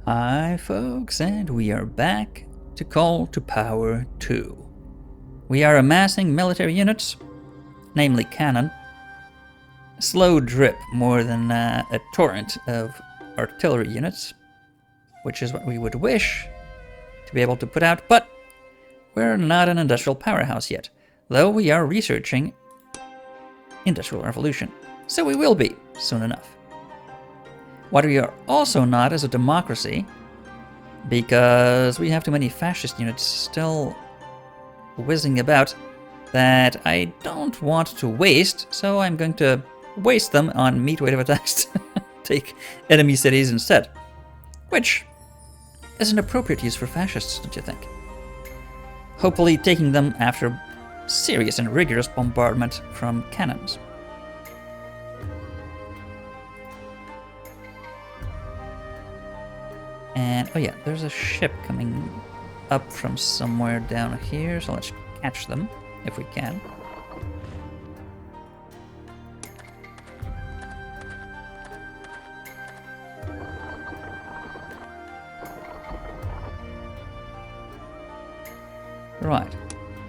Hi folks, and we are back to Call to Power 2. We are amassing military units, namely cannon, a slow drip more than a torrent of artillery units, which is what we would wish to be able to put out, but we're not an industrial powerhouse yet, though we are researching industrial revolution, so we will be soon enough. What we are also not is a democracy, because we have too many fascist units still whizzing about that I don't want to waste, so I'm going to waste them on meat wave attacks to take enemy cities instead. Which is an appropriate use for fascists, don't you think? Hopefully taking them after serious and rigorous bombardment from cannons. And, oh yeah, there's a ship coming up from somewhere down here, so let's catch them, if we can. Right.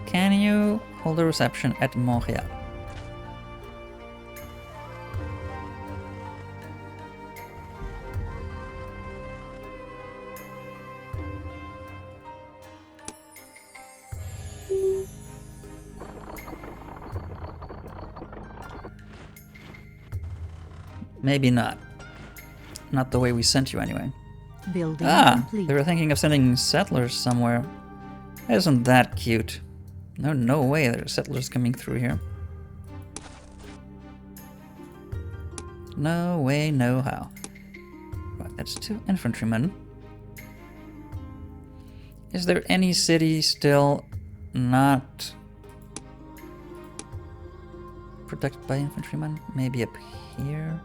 Can you hold a reception at Montreal? Maybe not. Not the way we sent you anyway. Building complete. They were thinking of sending settlers somewhere. Isn't that cute? No way there are settlers coming through here. No way, no how. Right, that's 2 infantrymen. Is there any city still not protected by infantrymen? Maybe up here?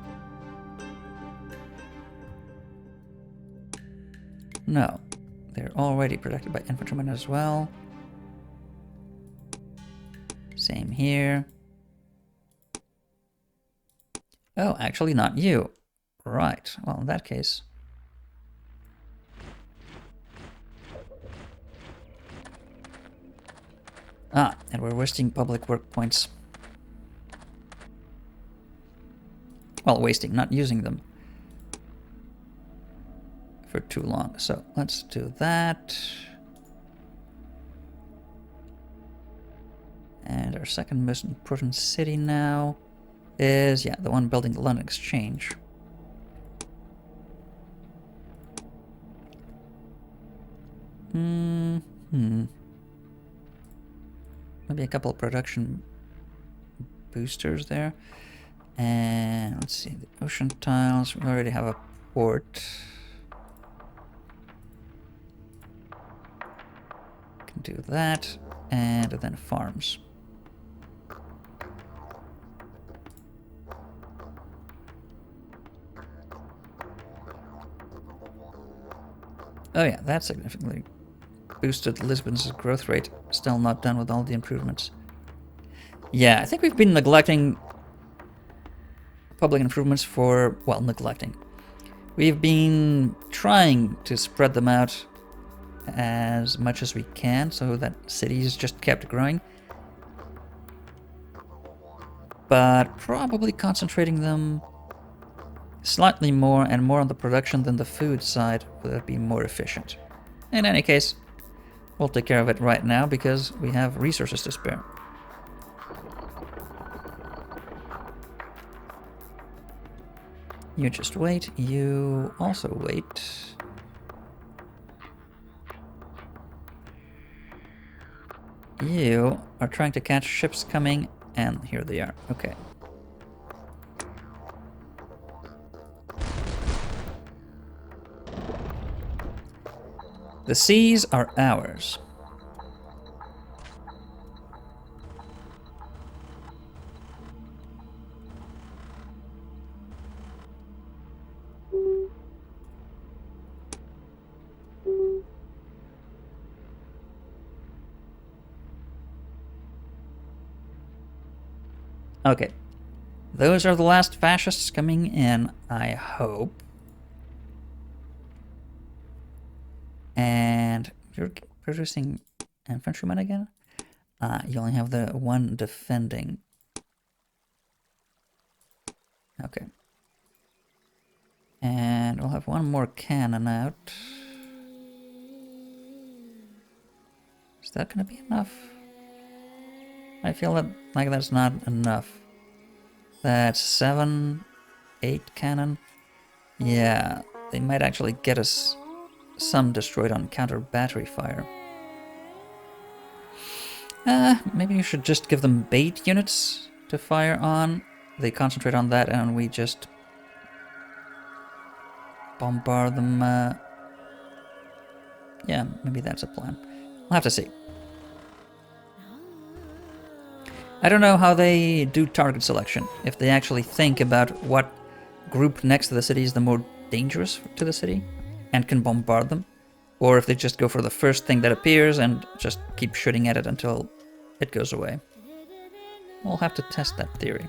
No, they're already protected by infantrymen as well. Same here. Oh, actually not you. Right, well in that case. Ah, and we're wasting public work points. Well, wasting, not using them for too long. So let's do that. And our second most important city now is, yeah, the one building the London Exchange. Maybe a couple of production boosters there. And let's see, the ocean tiles, we already have a port. Can do that, and then farms. Oh yeah, that significantly boosted Lisbon's growth rate. Still not done with all the improvements. Yeah, I think we've been neglecting public improvements for, well, neglecting. We've been trying to spread them out as much as we can so that cities just kept growing. But probably concentrating them slightly more and more on the production than the food side would be more efficient. In any case, we'll take care of it right now because we have resources to spare. You just wait, you also wait. You are trying to catch ships coming, and here they are. Okay. The seas are ours. Okay. Those are the last fascists coming in, I hope. And you're producing infantrymen again? You only have the one defending. Okay. And we'll have one more cannon out. Is that gonna be enough? I feel that like that's not enough. That's 7, 8 cannon. Yeah, they might actually get us some destroyed on counter battery fire. Maybe you should just give them bait units to fire on. They concentrate on that and we just bombard them. Yeah, maybe that's a plan. We'll have to see. I don't know how they do target selection. If they actually think about what group next to the city is the more dangerous to the city and can bombard them. Or if they just go for the first thing that appears and just keep shooting at it until it goes away. We'll have to test that theory.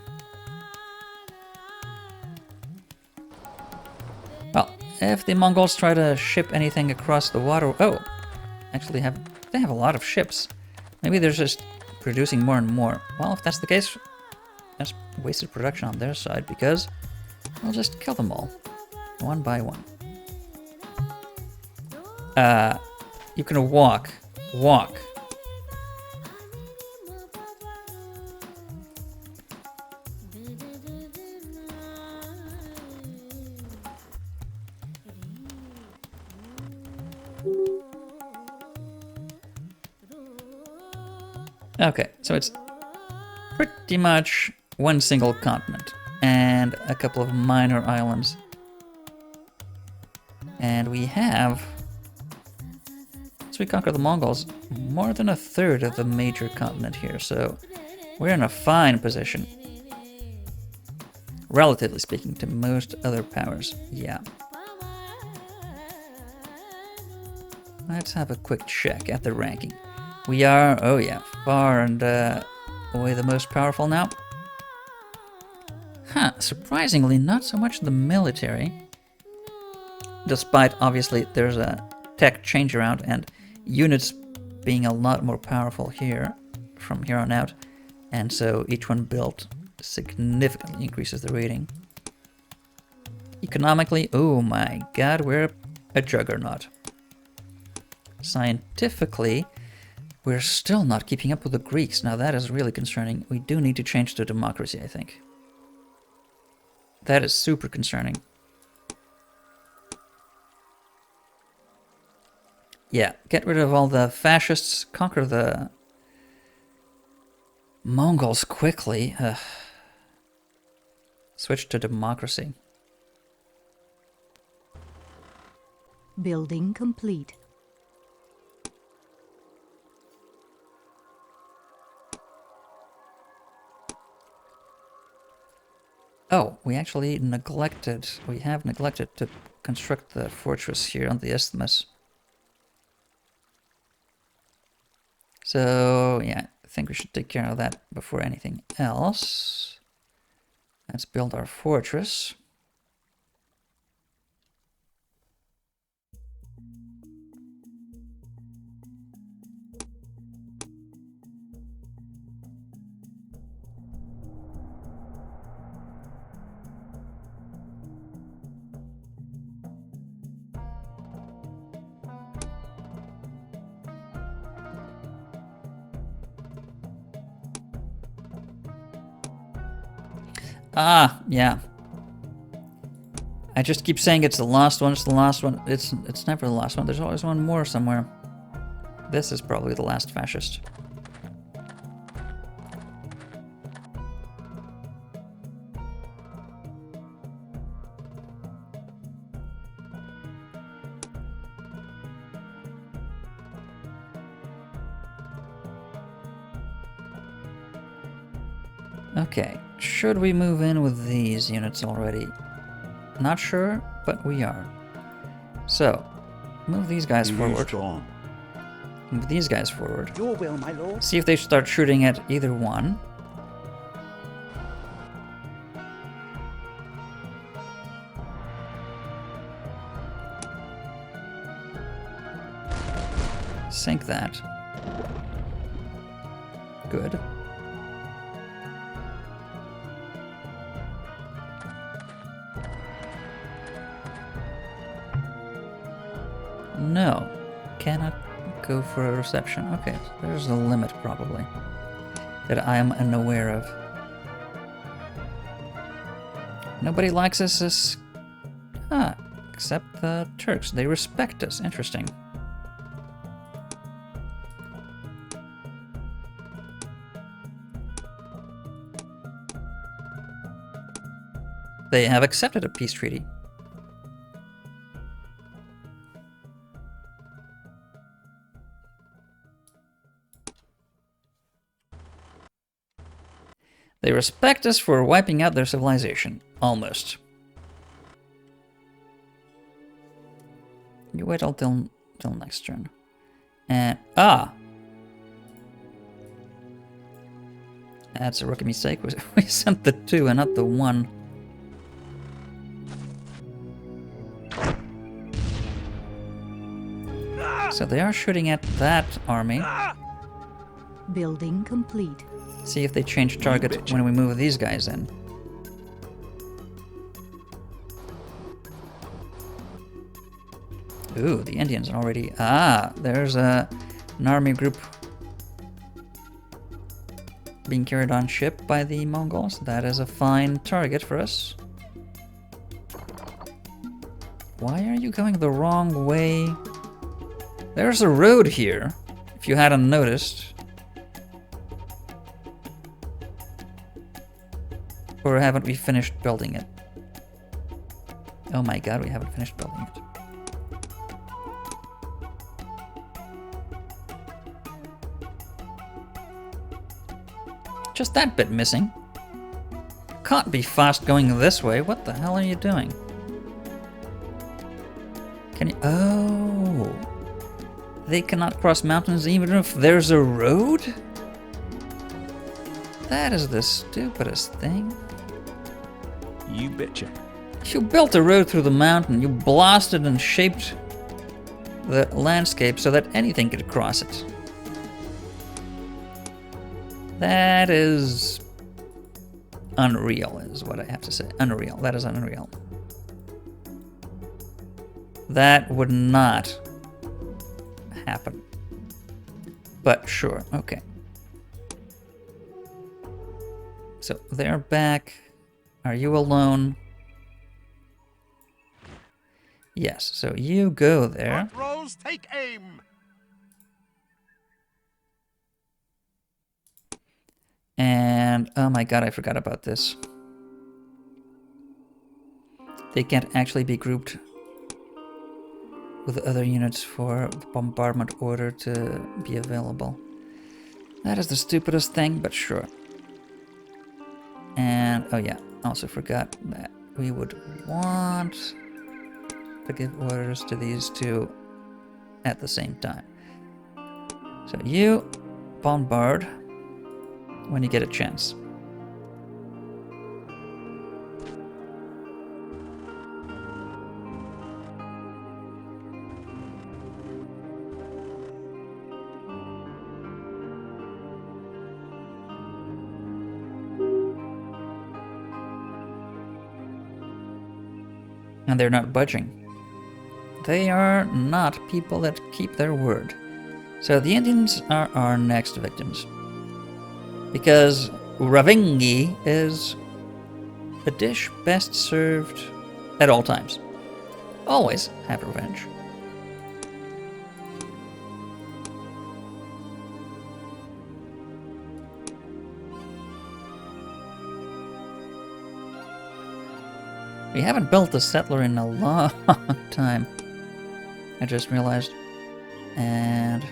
Well, if the Mongols try to ship anything across the water... Oh, actually they have a lot of ships. Maybe they're just producing more and more. Well, if that's the case, that's wasted production on their side because we'll just kill them all, one by one. You can walk. Okay, so it's pretty much one single continent and a couple of minor islands. And we have, as we conquer the Mongols, more than a third of the major continent here, so we're in a fine position. Relatively speaking to most other powers, yeah. Let's have a quick check at the ranking. We are, oh yeah, far and away the most powerful now. Huh, surprisingly not so much the military. Despite, obviously, there's a tech change around and units being a lot more powerful here, from here on out. And so each one built significantly increases the rating. Economically, oh my god, we're a juggernaut. Scientifically, we're still not keeping up with the Greeks. Now that is really concerning. We do need to change to democracy, I think. That is super concerning. Yeah, get rid of all the fascists, conquer the Mongols quickly. Switch to democracy. Building complete. Oh, we have neglected to construct the fortress here on the isthmus. So, yeah, I think we should take care of that before anything else. Let's build our fortress. Ah, yeah. I just keep saying it's the last one, it's the last one. It's never the last one. There's always one more somewhere. This is probably the last fascist. Okay, should we move in with these units already? Not sure, but we are. So, move these guys forward. Move these guys forward. Your will, my lord. See if they start shooting at either one. Sink that. Good. No. Cannot go for a reception. Okay, so there's a limit probably that I am unaware of. Nobody likes us as... except the Turks. They respect us. Interesting. They have accepted a peace treaty. They respect us for wiping out their civilization. Almost. You wait till next turn. And that's a rookie mistake. We sent the 2 and not the 1. So they are shooting at that army. Building complete. See if they change target when we move these guys in. Ooh, the Indians are already... there's an army group being carried on ship by the Mongols. That is a fine target for us. Why are you going the wrong way? There's a road here, if you hadn't noticed. Or haven't we finished building it? Oh my god, we haven't finished building it. Just that bit missing. Can't be fast going this way. What the hell are you doing? Can you... Oh. They cannot cross mountains even if there's a road? That is the stupidest thing. You betcha. You built a road through the mountain. You blasted and shaped the landscape so that anything could cross it. That is unreal, is what I have to say. Unreal. That is unreal. That would not happen. But sure, okay. So they're back. Are you alone? Yes, so you go there. Patrols, take aim. And oh my god, I forgot about this. They can't actually be grouped with other units for the bombardment order to be available. That is the stupidest thing, but sure. And oh yeah, also forgot that we would want to give orders to these two at the same time. So you bombard when you get a chance. And they're not budging. They are not people that keep their word. So the Indians are our next victims. Because Ravingi is a dish best served at all times. Always have revenge. We haven't built a settler in a long time. I just realized. And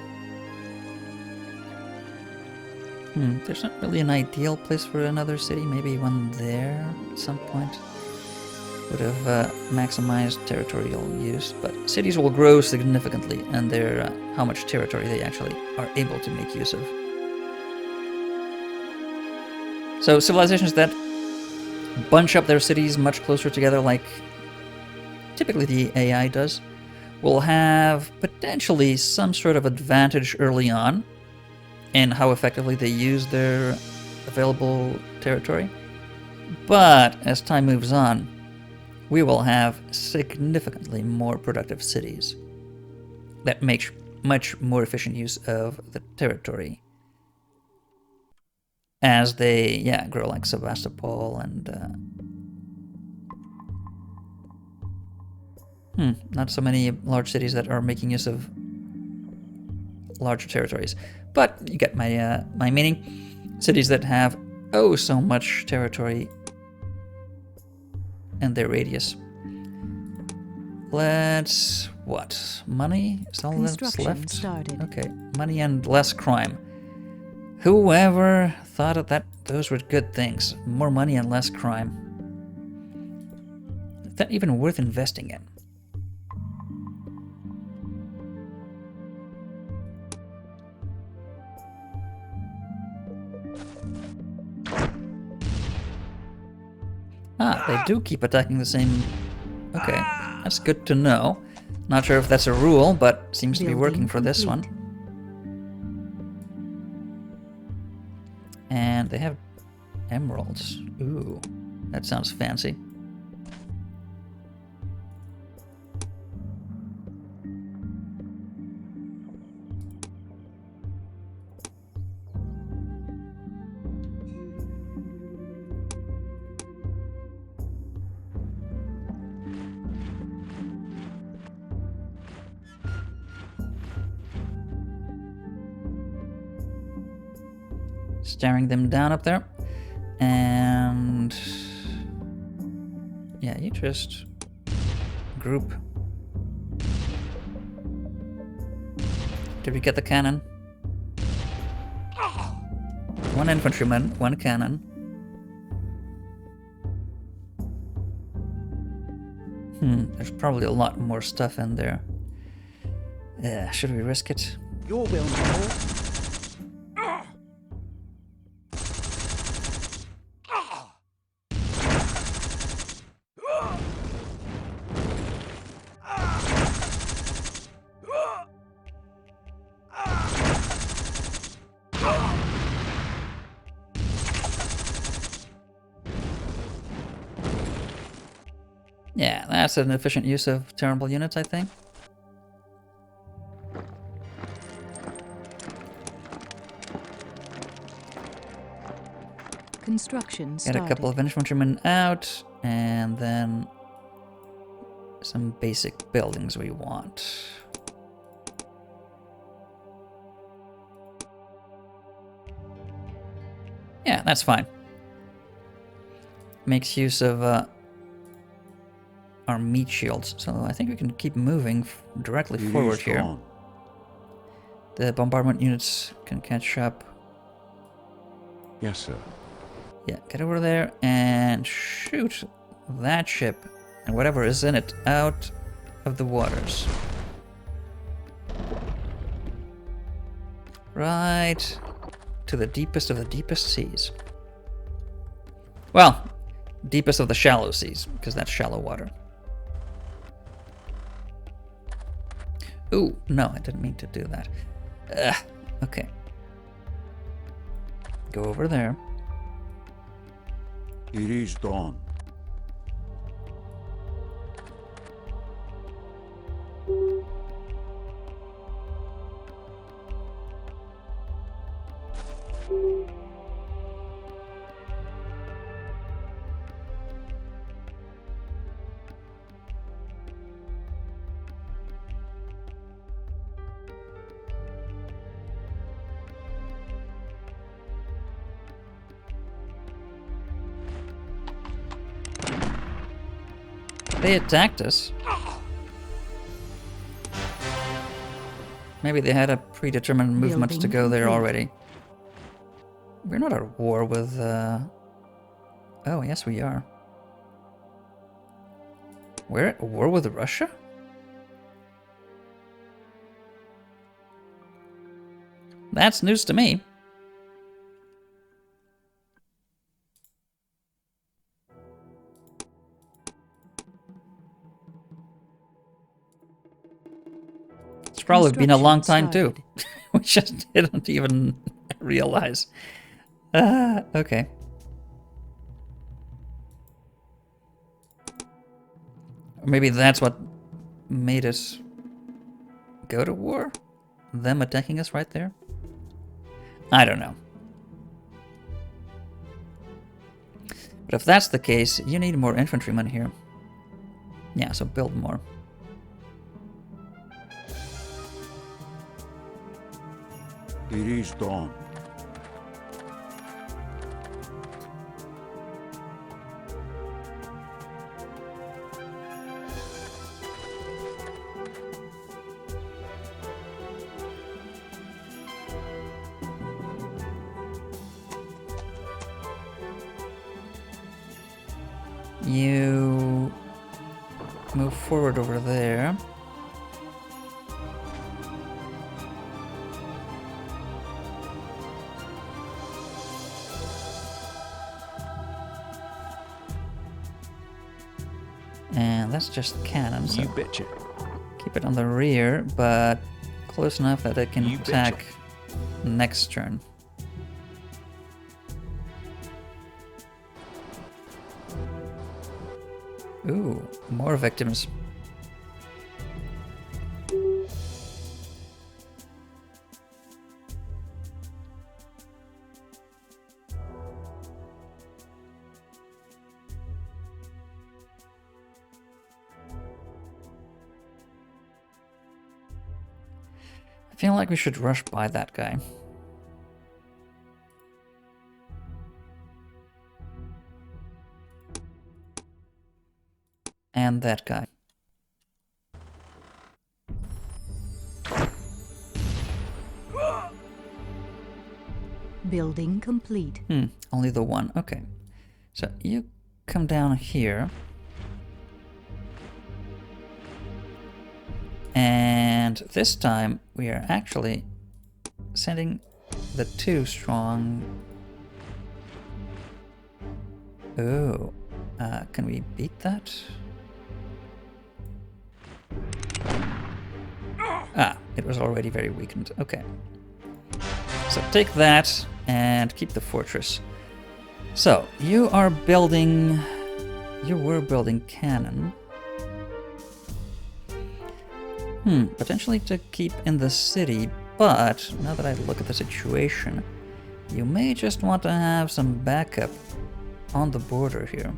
there's not really an ideal place for another city. Maybe one there at some point would have maximized territorial use. But cities will grow significantly, and they're how much territory they actually are able to make use of. So civilizations that bunch up their cities much closer together, like typically the AI does, will have potentially some sort of advantage early on in how effectively they use their available territory. But as time moves on, we will have significantly more productive cities that make much more efficient use of the territory as they, grow, like Sevastopol and not so many large cities that are making use of larger territories. But you get my my meaning. Cities that have so much territory and their radius. Let's money? Is all that's left? Started. Okay, money and less crime. Whoever thought of that? Those were good things. More money and less crime. Is that even worth investing in? They do keep attacking the same. Okay, that's good to know. Not sure if that's a rule, but seems to be working for this one. And they have emeralds. Ooh, that sounds fancy. Staring them down up there. And yeah, you just group. Did we get the cannon? One infantryman, one cannon. There's probably a lot more stuff in there. Should we risk it? Your will, my lord. Yeah, that's an efficient use of terrible units, I think. Construction Get started. a couple of infantrymen out, and then some basic buildings we want. Yeah, that's fine. Makes use of our meat shields, so I think we can keep moving directly forward here. The bombardment units can catch up. Yes, sir. Yeah, get over there and shoot that ship and whatever is in it out of the waters. Right to the deepest of the deepest seas. Well, deepest of the shallow seas, because that's shallow water. Ooh, no, I didn't mean to do that. Okay. Go over there. It is dawn. They attacked us. Maybe they had a predetermined movement to go there already. We're not at war with... Oh, yes, we are. We're at war with Russia? That's news to me. It's probably been a long Construction time too. started. We just didn't even realize. Okay. Or maybe that's what made us go to war? Them attacking us right there? I don't know. But if that's the case, you need more infantrymen here. Yeah, so build more. It is dawn. You move forward over there. And that's just cannon, so You betcha. keep it on the rear, but close enough that it can You betcha. attack next turn. Ooh, more victims. I feel like we should rush by that guy. And that guy. Building complete. Only the one. Okay. So you come down here. And this time we are actually sending the 2 strong. Oh, can we beat that? Ah, it was already very weakened. Okay. So take that and keep the fortress. So you are building. You were building cannon. Potentially to keep in the city, but now that I look at the situation, you may just want to have some backup on the border here.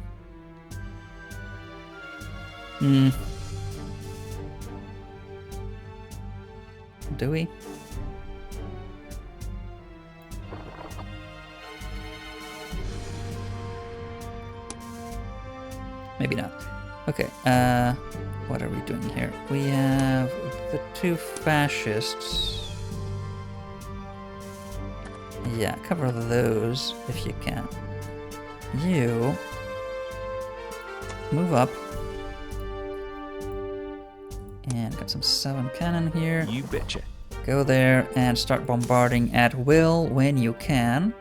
Do we? Maybe not. Okay, what are we doing here? We have the 2 fascists. Yeah, cover those if you can. You move up. And got some 7 cannon here. You betcha. Go there and start bombarding at will when you can.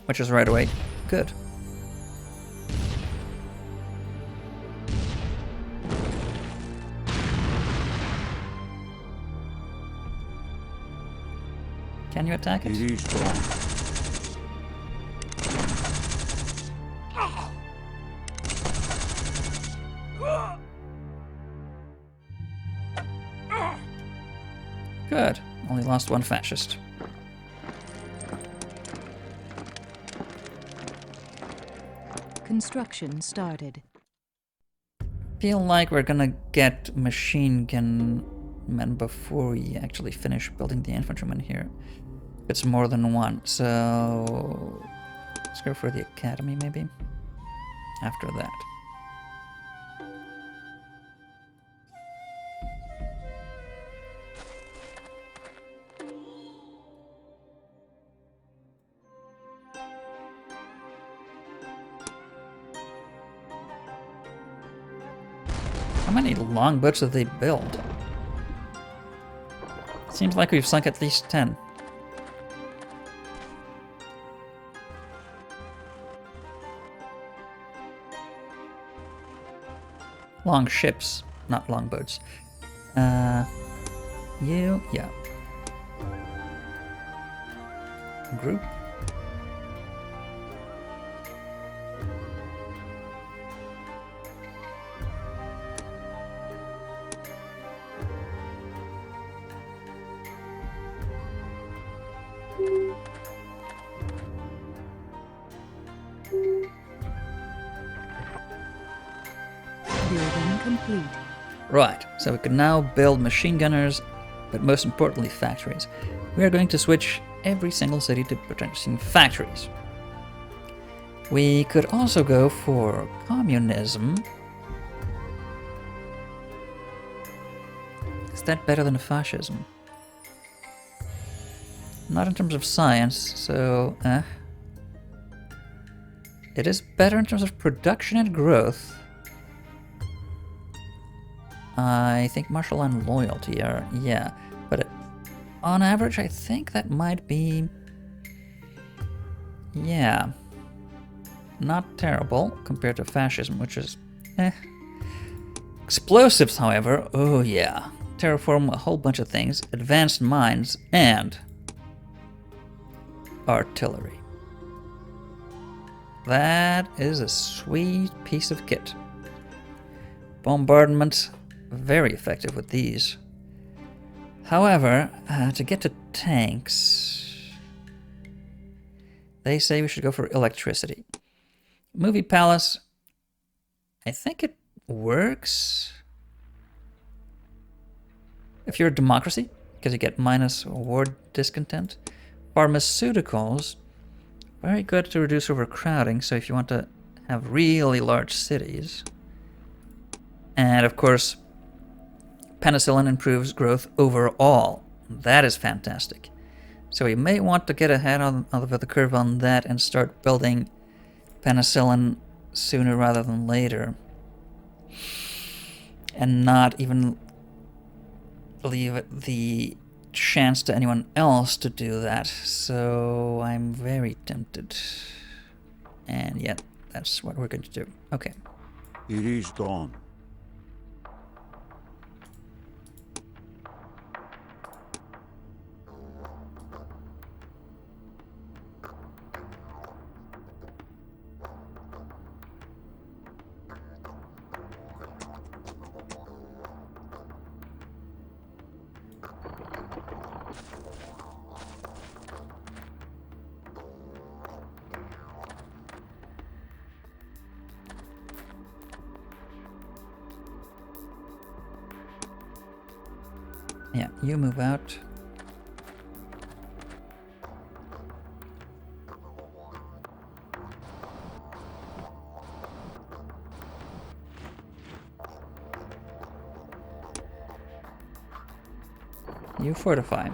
Which is right away. Good. Can you attack it? It is dawn. Good. Only lost 1 fascist. Construction started. Feel like we're gonna get machine gun men before we actually finish building the infantrymen here. It's more than 1, so let's go for the academy maybe. After that. How many longboats did they build? Seems like we've sunk at least 10. Long ships, not longboats. You, yeah. Group. Building complete. Right, so we can now build machine gunners, but most importantly factories. We are going to switch every single city to producing factories. We could also go for communism. Is that better than fascism? Not in terms of science, so it is better in terms of production and growth. I think martial and loyalty are, yeah, but on average I think that might be, yeah, not terrible compared to fascism, which is, Explosives, however, oh yeah. Terraform a whole bunch of things, advanced mines, and artillery. That is a sweet piece of kit. Bombardment, very effective with these. However, to get to tanks, they say we should go for electricity. Movie Palace, I think it works if you're a democracy, because you get minus war discontent. Pharmaceuticals, very good to reduce overcrowding, so if you want to have really large cities. And of course, penicillin improves growth overall. That is fantastic. So we may want to get ahead of the curve on that and start building penicillin sooner rather than later. And not even leave the chance to anyone else to do that. So I'm very tempted. And yet, that's what we're going to do. Okay. It is dawn. Yeah, you move out. You fortify.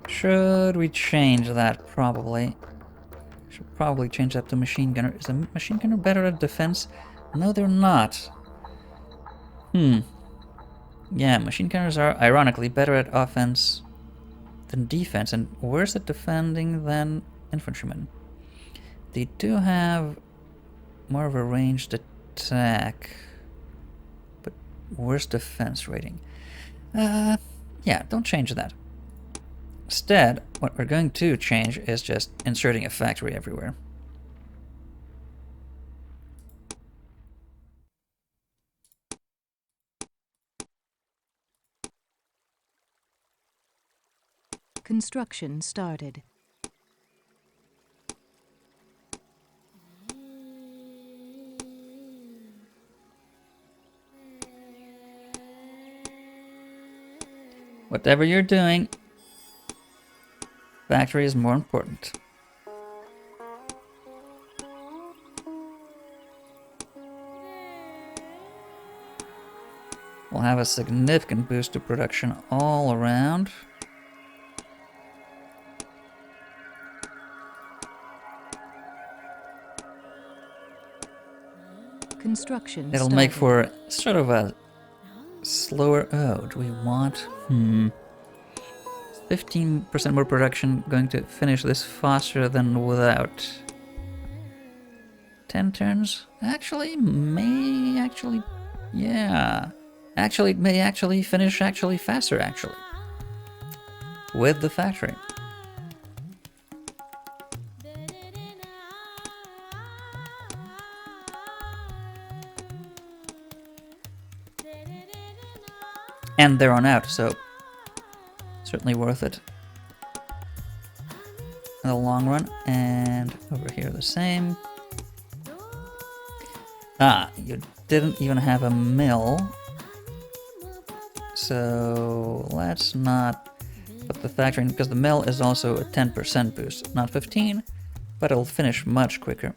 Should we change that? Probably. Should probably change that to machine gunner. Is a machine gunner better at defense? No, they're not. Yeah, machine gunners are ironically better at offense than defense, and worse at defending than infantrymen. They do have more of a ranged attack, but worse defense rating. Yeah, don't change that. Instead, what we're going to change is just inserting a factory everywhere. Construction started. Whatever you're doing, factory is more important. We'll have a significant boost to production all around. Construction It'll started. make for sort of a slower... Oh, do we want... 15% more production, going to finish this faster than without. 10 turns? Actually, may actually... Yeah. Actually, it may actually finish actually faster, actually. With the factory. And they're on out, so certainly worth it in the long run. And over here the same. Ah, you didn't even have a mill. So let's not put the factory in, because the mill is also a 10% boost. Not 15, but it'll finish much quicker.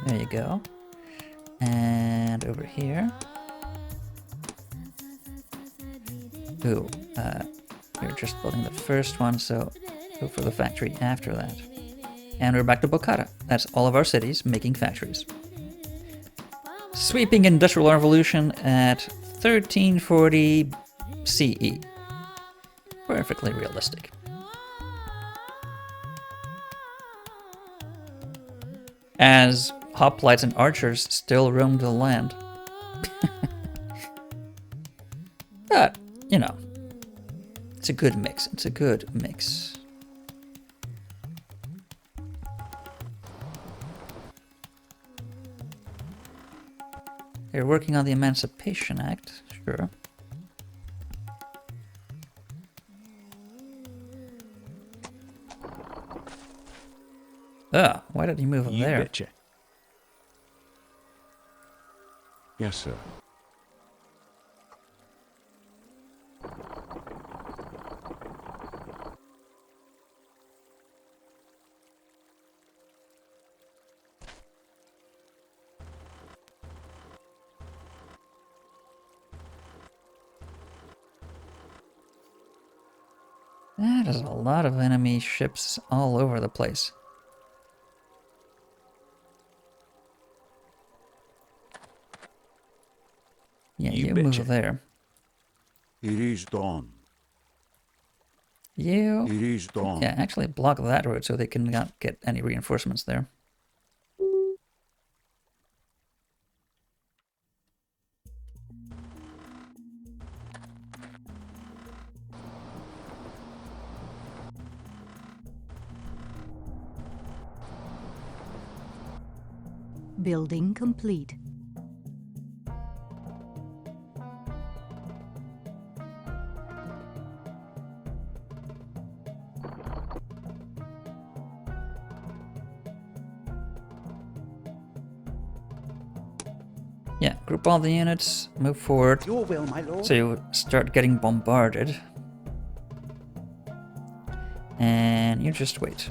There you go. And over here. Ooh, we're just building the first one, so go for the factory after that. And we're back to Bokhara. That's all of our cities making factories. Sweeping Industrial Revolution at 1340 CE. Perfectly realistic. As hoplites and archers still roam the land. But, you know, it's a good mix. It's a good mix. They're working on the Emancipation Act, sure. Ah, why did he move him there? Betcha. Yes, sir. That is a lot of enemy ships all over the place. Yeah, you betcha. move there. It is done. You... It is done. Yeah, actually block that road so they cannot get any reinforcements there. Building complete. Yeah, group all the units, move forward. Your will, my lord. So you start getting bombarded. And you just wait.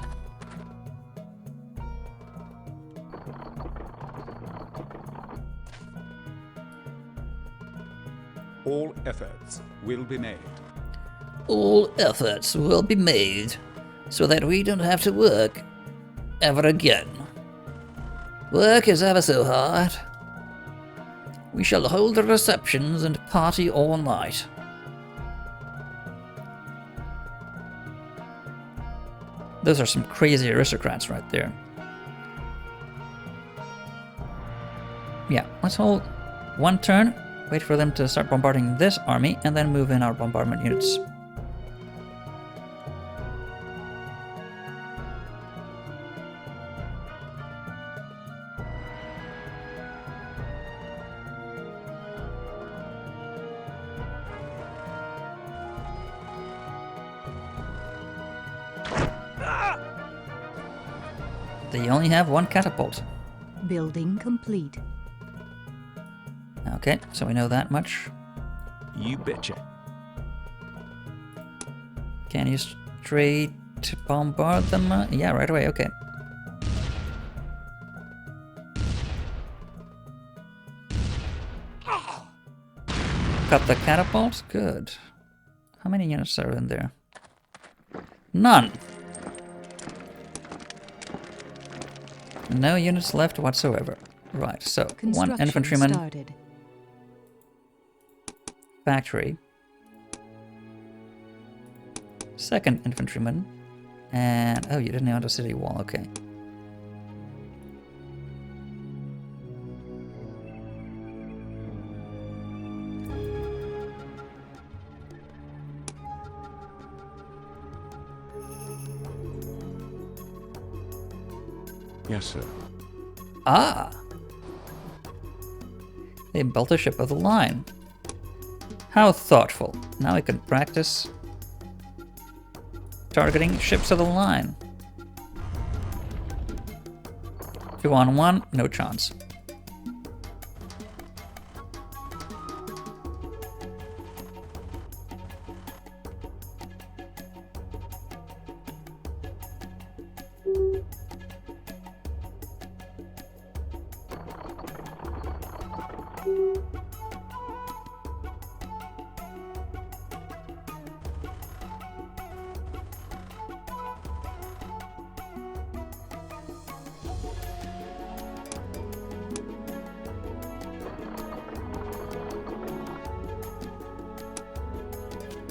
All efforts will be made. All efforts will be made so that we don't have to work ever again. Work is ever so hard. We shall hold the receptions and party all night. Those are some crazy aristocrats right there. Yeah, let's hold one turn, wait for them to start bombarding this army, and then move in our bombardment units. They only have one catapult. Building complete. Okay, so we know that much. You betcha. Can you straight bombard them? Yeah, right away, okay. cut the catapult? Good. How many units are in there? None. No units left whatsoever. Right, so one Construction infantryman, started. factory, second infantryman, and oh, you didn't know the city wall. Okay. Yes, sir. Ah! They built a ship of the line. How thoughtful. Now we can practice targeting ships of the line. 2-on-1, no chance.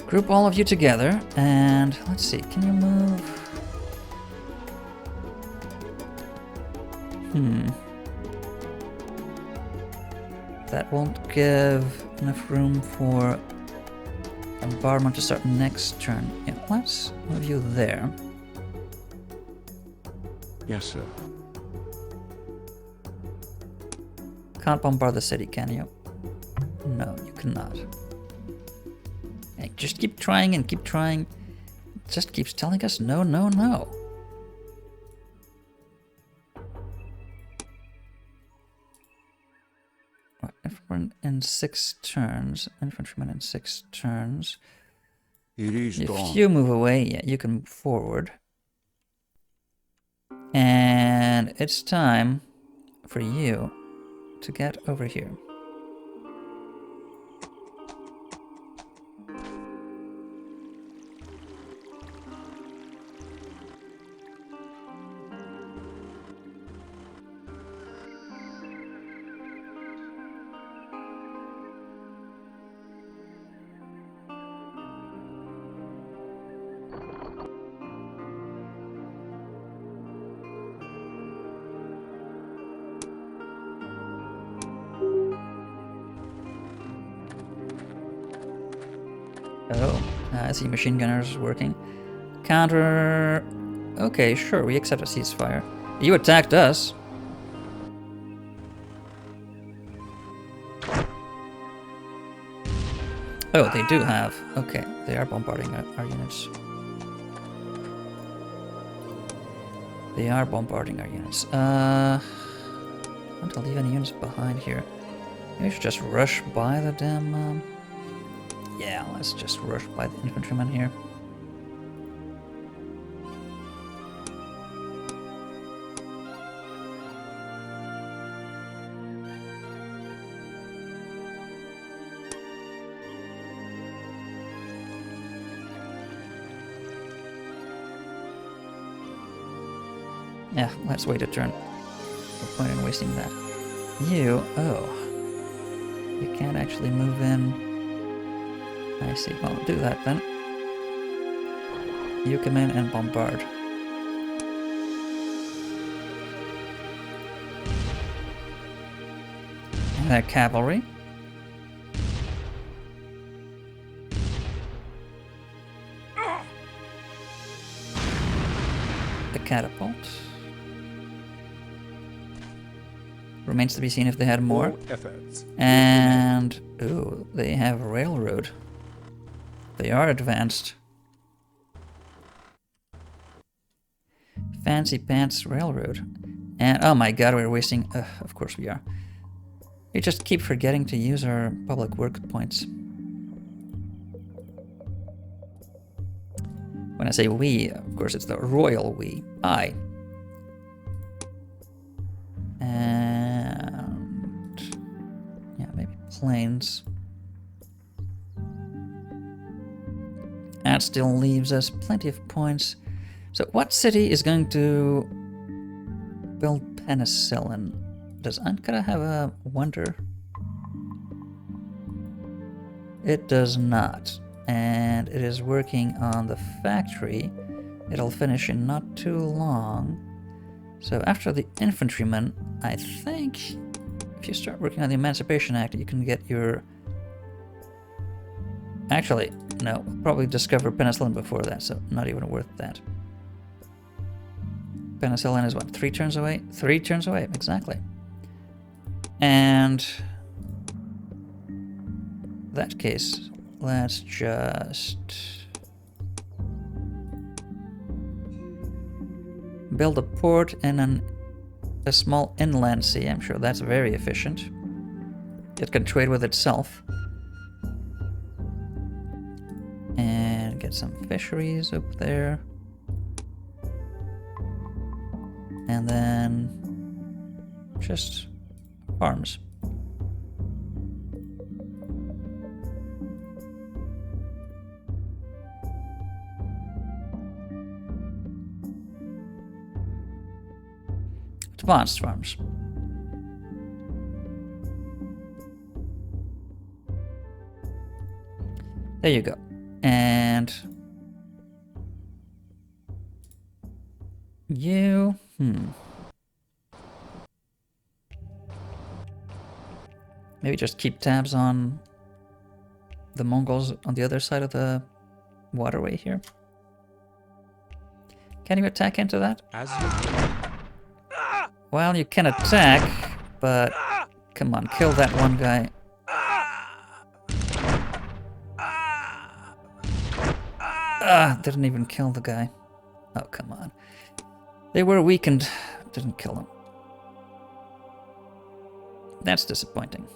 Group all of you together, and let's see, can you move? That won't give enough room for bombardment to start next turn. Yeah, let's move you there. Yes, sir. Can't bombard the city, can you? No, you cannot. Hey, just keep trying and keep trying. It just keeps telling us no, no, no. Right, infantryman in 6 turns. Infantryman in 6 turns. It is If dawn. you move away, yeah, you can move forward. And it's time for you to get over here. Oh, I see machine gunners working. Counter... Okay, sure, we accept a ceasefire. You attacked us. Oh, they do have... Okay, they are bombarding our units. They are bombarding our units. I don't want to leave any units behind here. Maybe we should just rush by the damn... Yeah, let's just rush by the infantrymen here. Yeah, let's wait a turn. No point in wasting that. You, oh. You can't actually move in. I see. Well, do that then. You come in and bombard. And that cavalry. The catapult. Remains to be seen if they had more. All efforts. And ooh, they have a railroad. They are advanced. Fancy pants railroad. And oh my god, we're wasting... of course we are. We just keep forgetting to use our public work points. When I say we, of course it's the royal we. I. And... yeah, maybe planes. That still leaves us plenty of points. So what city is going to build penicillin? Does Ankara have a wonder? It does not. And it is working on the factory. It'll finish in not too long. So after the infantrymen, I think if you start working on the Emancipation Act, you can get your... Actually, no, probably discover penicillin before that, so not even worth that. Penicillin is what, 3 turns away? 3 turns away, exactly. And in that case, let's just build a port and a small inland sea. I'm sure that's very efficient. It can trade with itself. And get some fisheries up there. And then just farms. Advanced farms. There you go. And you, maybe just keep tabs on the Mongols on the other side of the waterway here. Can you attack into that? As you Well, you can attack, but come on, kill that one guy. Didn't even kill the guy. Oh, come on. They were weakened. Didn't kill them. That's disappointing.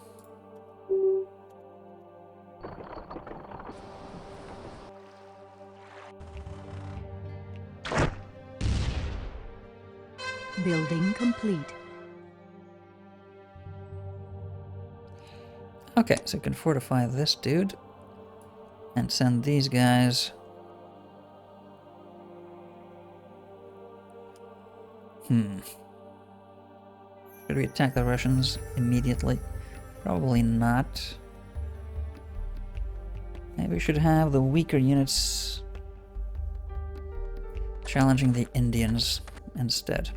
Building complete. Okay, so you can fortify this dude and send these guys. Should we attack the Russians immediately? Probably not. Maybe we should have the weaker units challenging the Indians instead.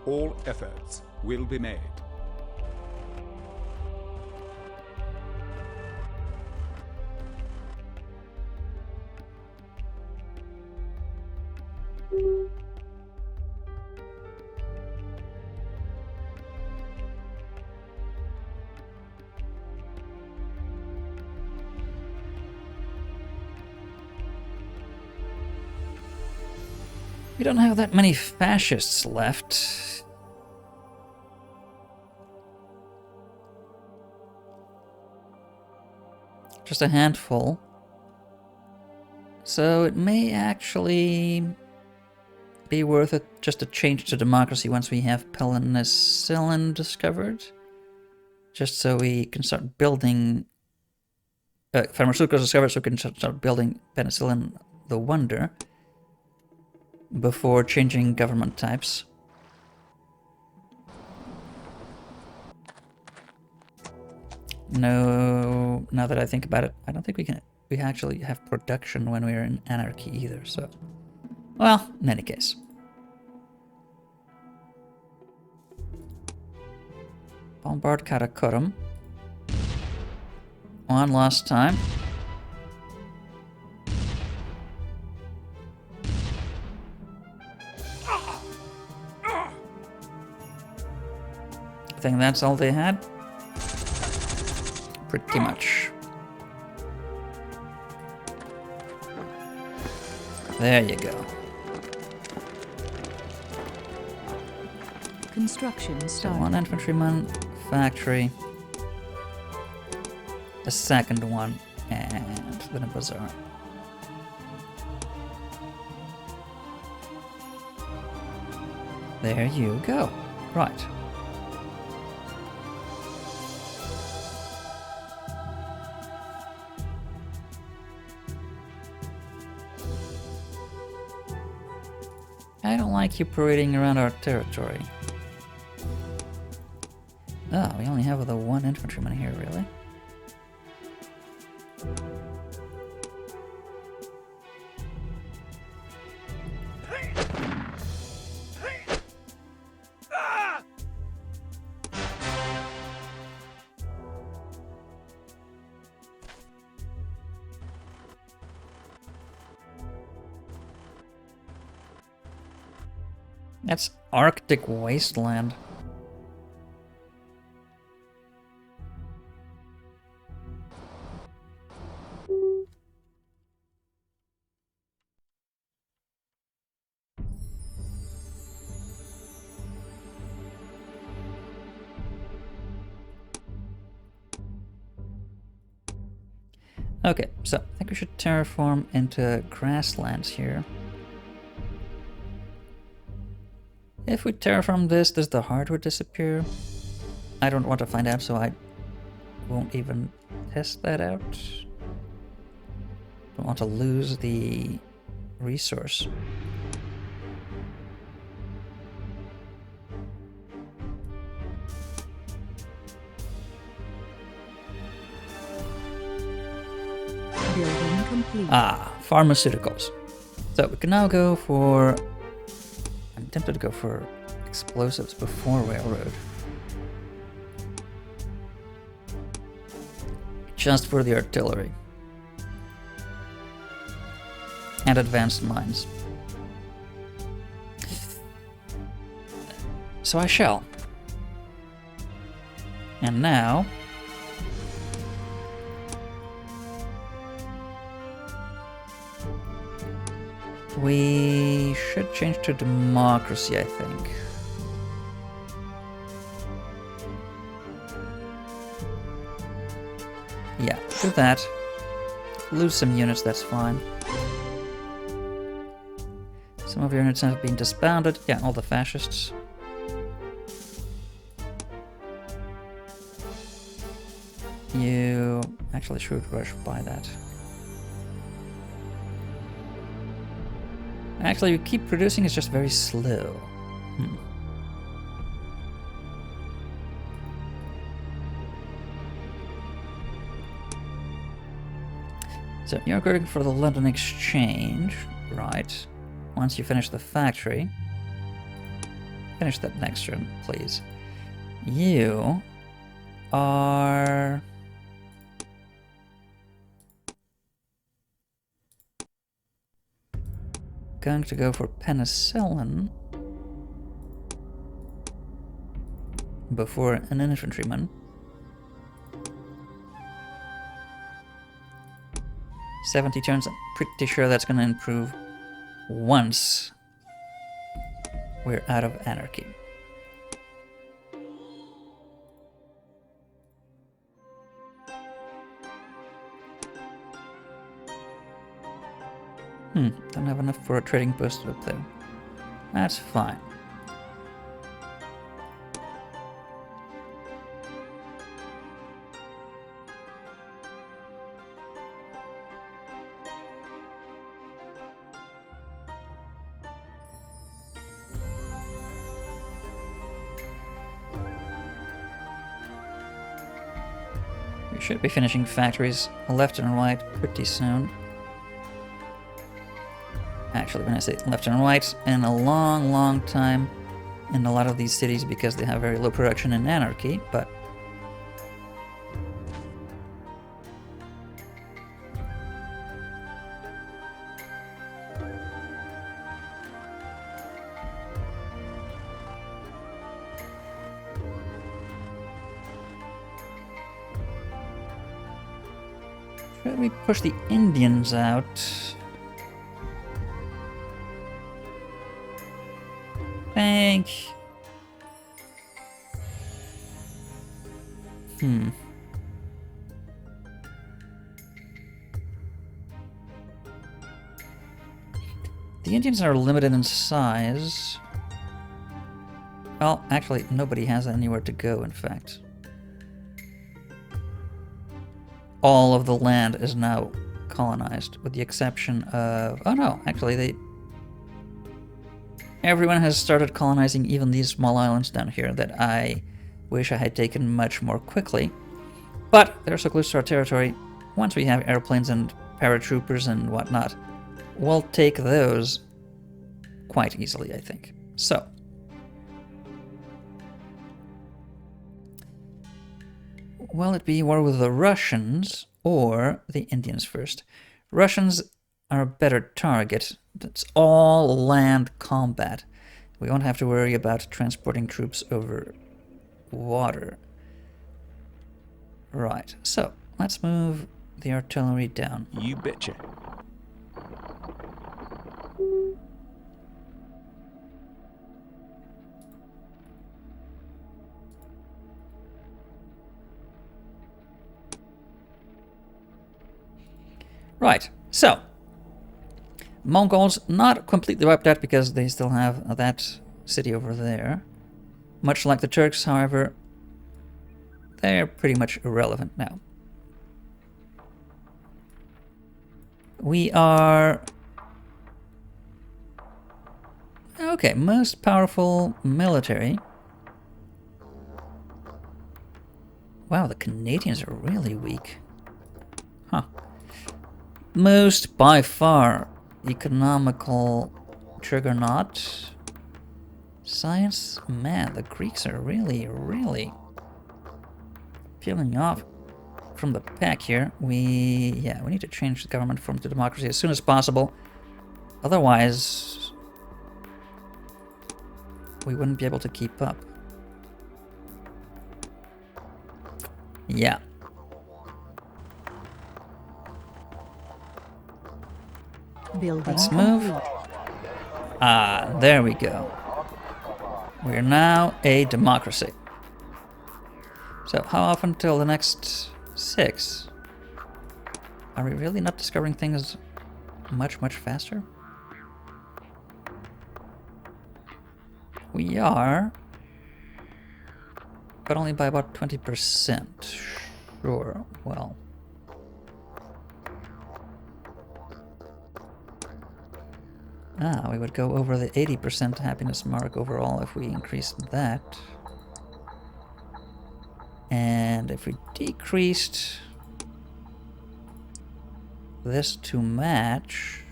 All efforts will be made. We don't have that many fascists left. Just a handful. So it may actually be worth it just to change to democracy once we have penicillin discovered. Just so we can start building... pharmaceuticals discovered so we can start building penicillin the Wonder before changing government types. No, now that I think about it, I don't think we actually have production when we're in anarchy either, so... Well, in any case. Bombard Karakorum. One last time. I think that's all they had. Pretty much. There you go. Construction So started. 1 infantryman, factory, a second one, and then a bazaar. There you go. Right. I don't like you parading around our territory. Oh, we only have the 1 infantryman here, really? That's Arctic wasteland. Okay, so I think we should terraform into grasslands here. If we terraform this, does the hardwood disappear? I don't want to find out, so I won't even test that out. Don't want to lose the resource. Building complete. Ah, pharmaceuticals. So we can now go for... I'm tempted to go for explosives before railroad. Just for the artillery. And advanced mines. So I shall. And now... we should change to democracy, I think. Yeah, do that. Lose some units, that's fine. Some of your units have been disbanded. Yeah, all the fascists. You actually should rush by that. Actually, you keep producing, it's just very slow. So you're going for the London Exchange, right? Once you finish the factory. Finish that next turn, please. You are... going to go for penicillin before an infantryman. 70 turns, I'm pretty sure that's going to improve once we're out of anarchy. Don't have enough for a trading post up there. That's fine. We should be finishing factories left and right pretty soon. Actually, when I say left and right, in a long, long time in a lot of these cities because they have very low production and anarchy, but... should we push the Indians out? Think The Indians are limited in size. Well, actually, nobody has anywhere to go, in fact. All of the land is now colonized, with the exception of... Oh no, actually, everyone has started colonizing even these small islands down here that I wish I had taken much more quickly. But they're so close to our territory. Once we have airplanes and paratroopers and whatnot, we'll take those quite easily, I think. So, will it be war with the Russians or the Indians first? Russians are a better target. It's all land combat. We won't have to worry about transporting troops over water. Right, so let's move the artillery down. You betcha. Right, so Mongols not completely wiped out because they still have that city over there. Much like the Turks, however, they're pretty much irrelevant now. We are... Okay, most powerful military. Wow, the Canadians are really weak. Huh. Most, by far, economical juggernaut. Science? Man, the Greeks are really, really peeling off from the pack here. We need to change the government form to democracy as soon as possible. Otherwise, we wouldn't be able to keep up. Yeah. Building Let's move. complete. Ah, there we go. We're now a democracy. So, how often till the next 6? Are we really not discovering things much, much faster? We are, but only by about 20%. Sure, well. Ah, we would go over the 80% happiness mark overall if we increased that. And if we decreased this to match...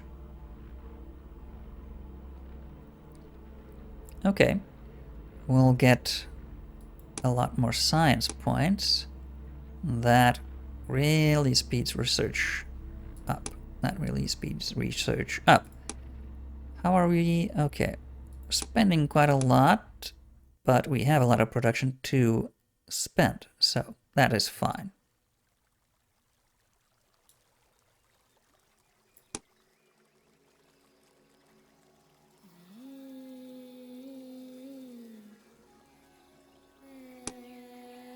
Okay, we'll get a lot more science points. That really speeds research up. That really speeds research up. How are we? Okay, spending quite a lot, but we have a lot of production to spend, so that is fine.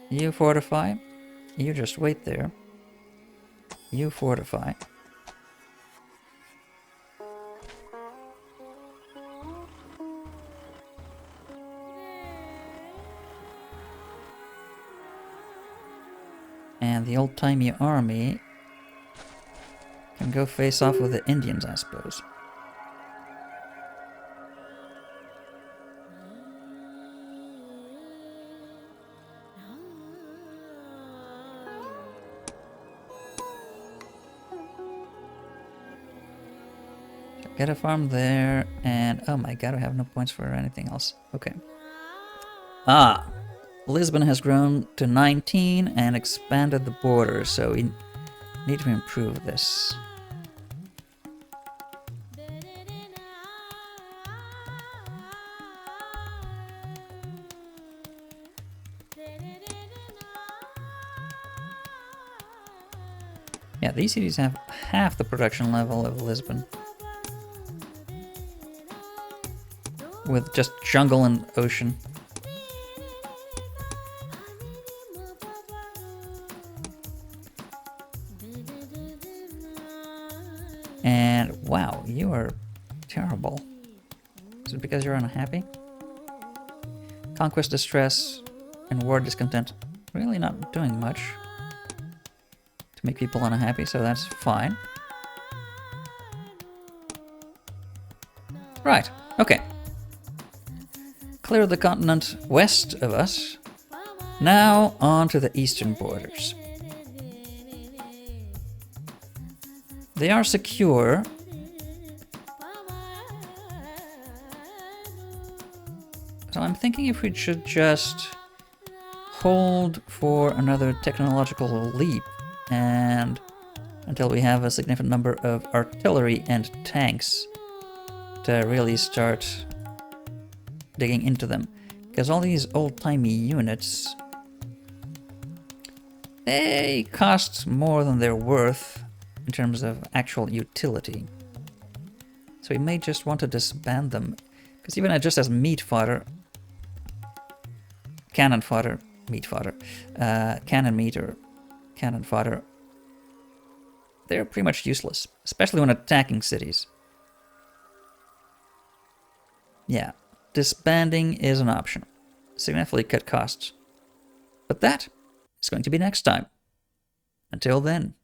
You fortify. You just wait there. You fortify. And the old-timey army can go face off with the Indians, I suppose. Get a farm there, and oh my god, I have no points for anything else. Okay. Ah, Lisbon has grown to 19 and expanded the border, so we need to improve this. Yeah, these cities have half the production level of Lisbon. With just jungle and ocean. You are terrible. Is it because you're unhappy? Conquest distress and war discontent. Really not doing much to make people unhappy, so that's fine. Right, okay. Clear the continent west of us. Now on to the eastern borders. They are secure. So I'm thinking if we should just hold for another technological leap and until we have a significant number of artillery and tanks to really start digging into them. Because all these old-timey units, they cost more than they're worth in terms of actual utility. So we may just want to disband them. Because even just as meat fodder, cannon fodder, meat fodder, cannon meat or cannon fodder, they're pretty much useless, especially when attacking cities. Yeah, disbanding is an option. Significantly cut costs. But that is going to be next time. Until then.